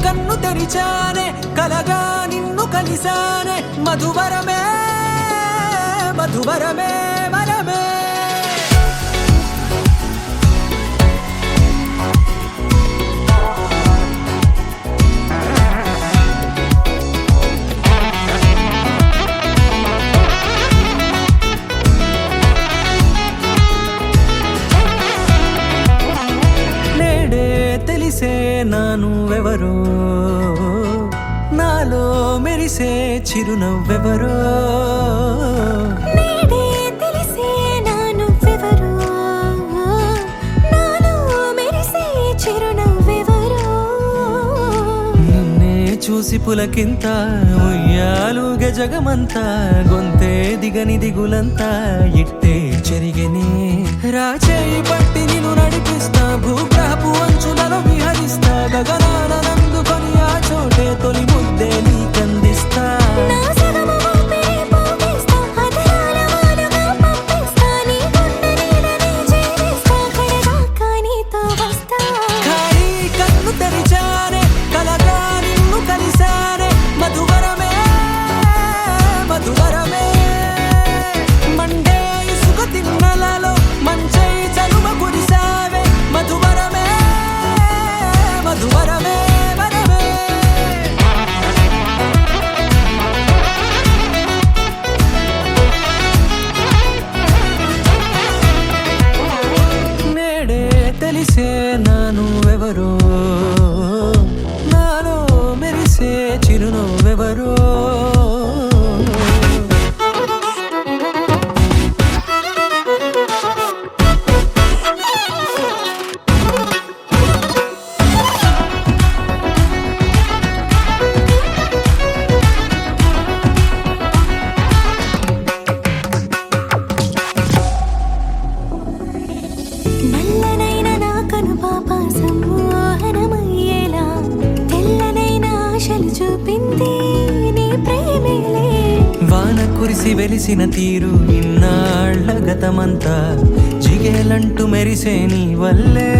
కన్ను తెరిచానే కలగా నిన్ను కలిసానే మధువరమే మధువరమే వరమే నానువెవరో నాలో మెరిసే చిరునవ్వెవరో నేడే తెలిసే నానువెవరో నాలో మెరిసే చిరునవ్వెవరో నిన్నే చూసి పులకింత ఉయ్యాలుగ జగమంతా గొంతే దిగని దిగులంతా ఇట్టే చెరిగనే రాచేయి పట్టి నిన్ను నడిపిస్తా భూగ్రహపు అంచులలో విహరిస్తా గగనాన నందుకొని ఆ చోటే తొలి ముద్దే నీకందిస్తా నా సగము ఊపిరి పోగిస్తా అదరాల వాలుగా పంపిస్తా నీ గుండె నీడనే చేరిస్తా కడదాకా నీతో వస్తా ఖాళీ కన్ను తెరిచానే కలగా నిన్ను కలిసానే మధువరమే మధువరమే మండే ఇసుక తిన్నలలో మంచై చలువ కురిసావే మధువరమే మధువరమే వరమే నేడే తెలిసే నానువెవరో నాలో మెరిసే చిరునవ్వెవరో నల్లనైన నా కనుపాప సమ్మోహనమయ్యేలా తెల్లనైన ఆశలు చూపింది నీ ప్రేమేలే వాన కురిసి వెలిసిన తీరు ఇన్నాళ్ల గతమంతా జిగేలంటూ మెరిసే నీ వల్లే